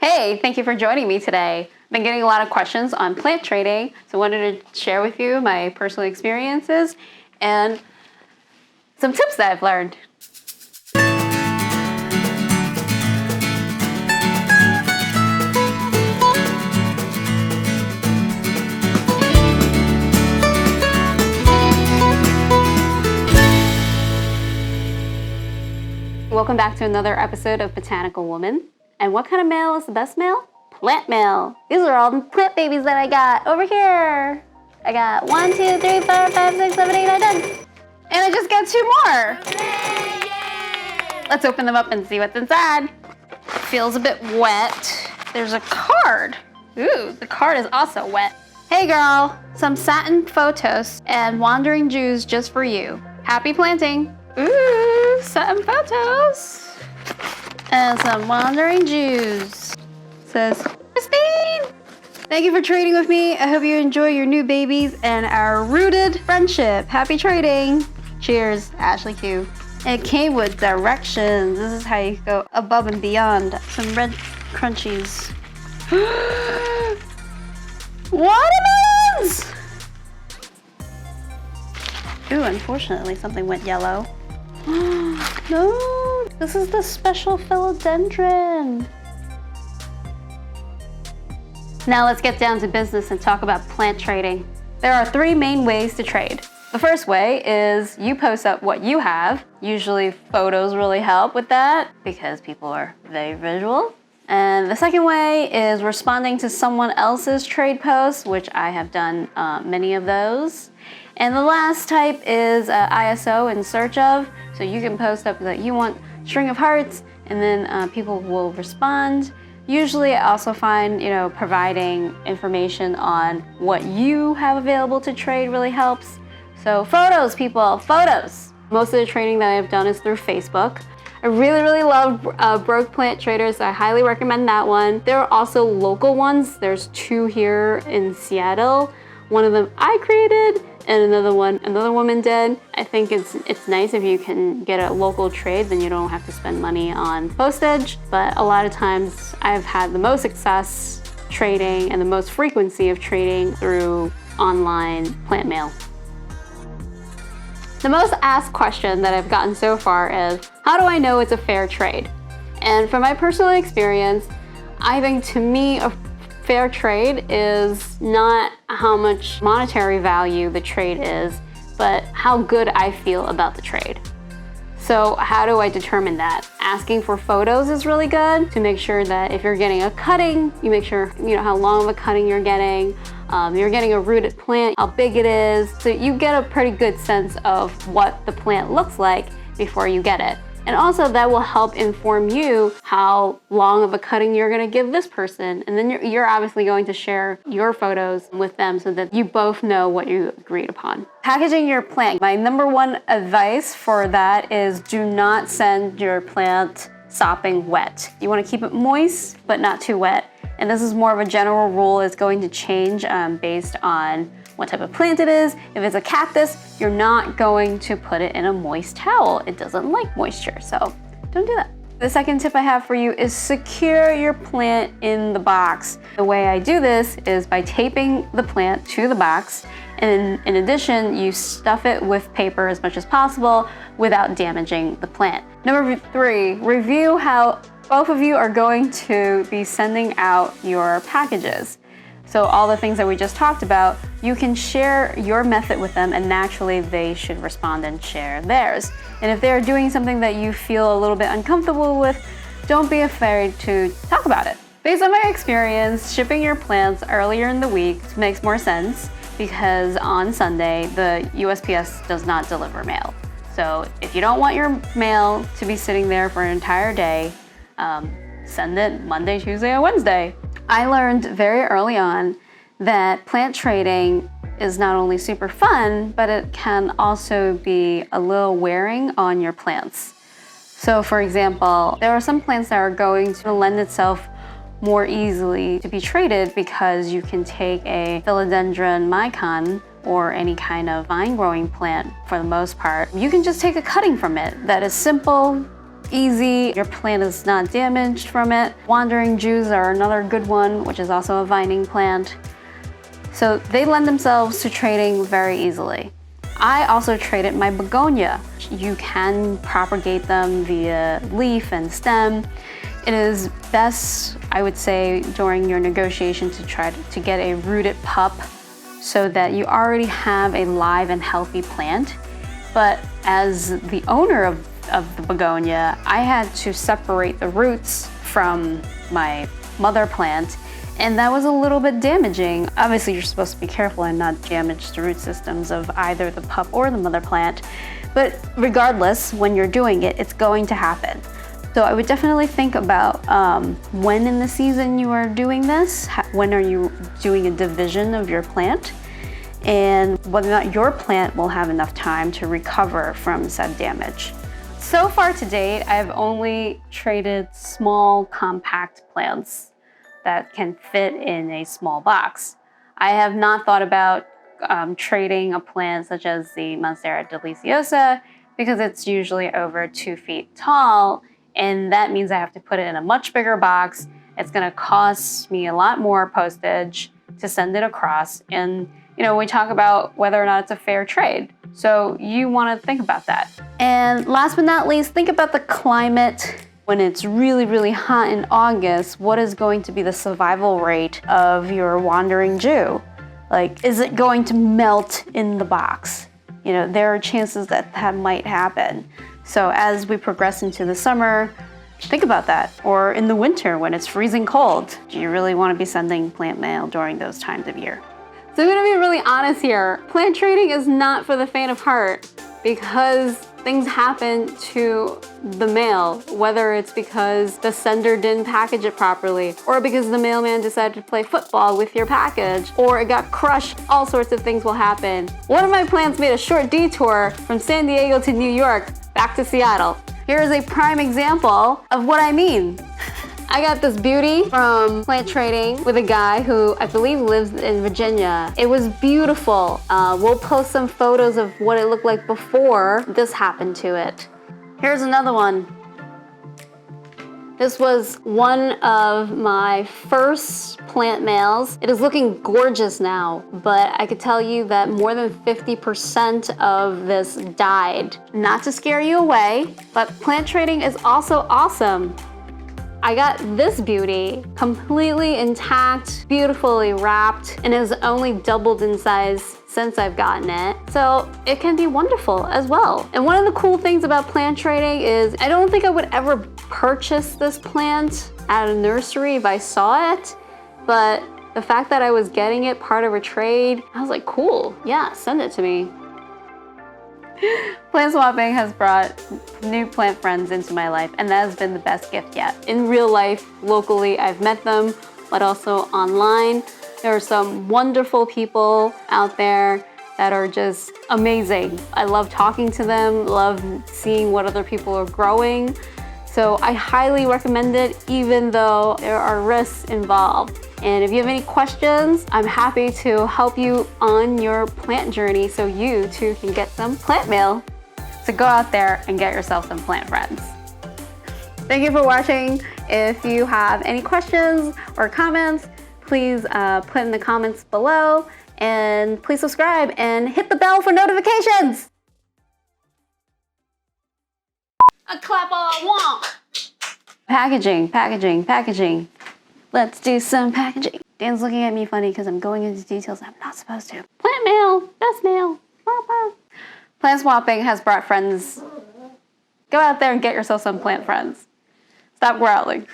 Hey, thank you for joining me today. I've been getting a lot of questions on plant trading, so I wanted to share with you my personal experiences and some tips that I've learned. Welcome back to another episode of Botanical Woman. And what kind of mail is the best mail? Plant mail. These are all the plant babies that I got over here. I got 1, 2, 3, 4, 5, 6, 7, 8, 9, 10. And I just got 2 more. Yay! Let's open them up and see what's inside. Feels a bit wet. There's a card. Ooh, the card is also wet. Hey girl, some satin photos and wandering Jews just for you. Happy planting. Ooh, satin photos. And some wandering Jews. Says, Christine! Thank you for trading with me. I hope you enjoy your new babies and our rooted friendship. Happy trading. Cheers, Ashley Q. It came with directions. This is how you go above and beyond. Some red crunchies. Watermelons! Ooh, unfortunately, something went yellow. No, this is the special philodendron. Now let's get down to business and talk about plant trading. There are 3 main ways to trade. The first way is you post up what you have. Usually photos really help with that because people are very visual. And the second way is responding to someone else's trade posts, which I have done many of those. And the last type is ISO, in search of. So you can post up that you want string of hearts and then people will respond. Usually I also find, providing information on what you have available to trade really helps. So photos, people, photos. Most of the trading that I've done is through Facebook. I really love Broke Plant Traders. So I highly recommend that one. There are also local ones. There's 2 here in Seattle. One of them I created and another one another woman did. I think it's nice if you can get a local trade, then you don't have to spend money on postage. But a lot of times I've had the most success trading and the most frequency of trading through online plant mail. The most asked question that I've gotten so far is, how do I know it's a fair trade? And from my personal experience, I think to me a fair trade is not how much monetary value the trade is, but how good I feel about the trade. So how do I determine that? Asking for photos is really good to make sure that if you're getting a cutting, you make sure how long of a cutting you're getting. You're getting a rooted plant, how big it is. So you get a pretty good sense of what the plant looks like before you get it. And also that will help inform you how long of a cutting you're gonna give this person. And then you're obviously going to share your photos with them so that you both know what you agreed upon. Packaging your plant. My number 1 advice for that is do not send your plant sopping wet. You wanna keep it moist, but not too wet. And this is more of a general rule. It's going to change based on what type of plant it is. If it's a cactus, you're not going to put it in a moist towel. It doesn't like moisture, so don't do that. The second tip I have for you is secure your plant in the box. The way I do this is by taping the plant to the box, and in addition, you stuff it with paper as much as possible without damaging the plant. Number 3, review how both of you are going to be sending out your packages. So all the things that we just talked about, you can share your method with them and naturally they should respond and share theirs. And if they're doing something that you feel a little bit uncomfortable with, don't be afraid to talk about it. Based on my experience, shipping your plants earlier in the week makes more sense because on Sunday, the USPS does not deliver mail. So if you don't want your mail to be sitting there for an entire day, send it Monday, Tuesday, or Wednesday. I learned very early on that plant trading is not only super fun, but it can also be a little wearing on your plants. So for example, there are some plants that are going to lend itself more easily to be traded because you can take a Philodendron Micans or any kind of vine growing plant for the most part. You can just take a cutting from it that is simple, easy. Your plant is not damaged from it. Wandering Jews are another good one, which is also a vining plant. So they lend themselves to trading very easily. I also traded my begonia. You can propagate them via leaf and stem. It is best, I would say, during your negotiation to try to get a rooted pup so that you already have a live and healthy plant. But as the owner of the begonia, I had to separate the roots from my mother plant, and that was a little bit damaging. Obviously, you're supposed to be careful and not damage the root systems of either the pup or the mother plant, but regardless, when you're doing it, it's going to happen. So I would definitely think about when in the season you are doing this, when are you doing a division of your plant, and whether or not your plant will have enough time to recover from said damage. So far to date, I've only traded small, compact plants that can fit in a small box. I have not thought about trading a plant such as the Monstera deliciosa because it's usually over 2 feet tall, and that means I have to put it in a much bigger box. It's gonna cost me a lot more postage to send it across. And we talk about whether or not it's a fair trade. So you wanna think about that. And last but not least, think about the climate. When it's really, really hot in August, what is going to be the survival rate of your wandering Jew? Like, is it going to melt in the box? There are chances that that might happen. So as we progress into the summer, think about that. Or in the winter when it's freezing cold, do you really want to be sending plant mail during those times of year? So I'm gonna be really honest here. Plant trading is not for the faint of heart because things happen to the mail, whether it's because the sender didn't package it properly, or because the mailman decided to play football with your package, or it got crushed. All sorts of things will happen. One of my plants made a short detour from San Diego to New York, back to Seattle. Here is a prime example of what I mean. I got this beauty from plant trading with a guy who I believe lives in Virginia. It was beautiful. We'll post some photos of what it looked like before this happened to it. Here's another one. This was one of my first plant mails. It is looking gorgeous now, but I could tell you that more than 50% of this died. Not to scare you away, but plant trading is also awesome. I got this beauty completely intact, beautifully wrapped, and has only doubled in size since I've gotten it. So it can be wonderful as well. And one of the cool things about plant trading is I don't think I would ever purchase this plant at a nursery if I saw it, but the fact that I was getting it part of a trade, I was like, cool, yeah, send it to me. Plant swapping has brought new plant friends into my life, and that has been the best gift yet. In real life, locally, I've met them, but also online. There are some wonderful people out there that are just amazing. I love talking to them, love seeing what other people are growing. So I highly recommend it, even though there are risks involved. And if you have any questions, I'm happy to help you on your plant journey so you too can get some plant mail. So go out there and get yourself some plant friends. Thank you for watching. If you have any questions or comments, please put in the comments below, and please subscribe and hit the bell for notifications. A clap all I want. Packaging, packaging, packaging. Let's do some packaging. Dan's looking at me funny because I'm going into details I'm not supposed to. Plant mail, best mail. Plant swapping has brought friends. Go out there and get yourself some plant friends. Stop growling.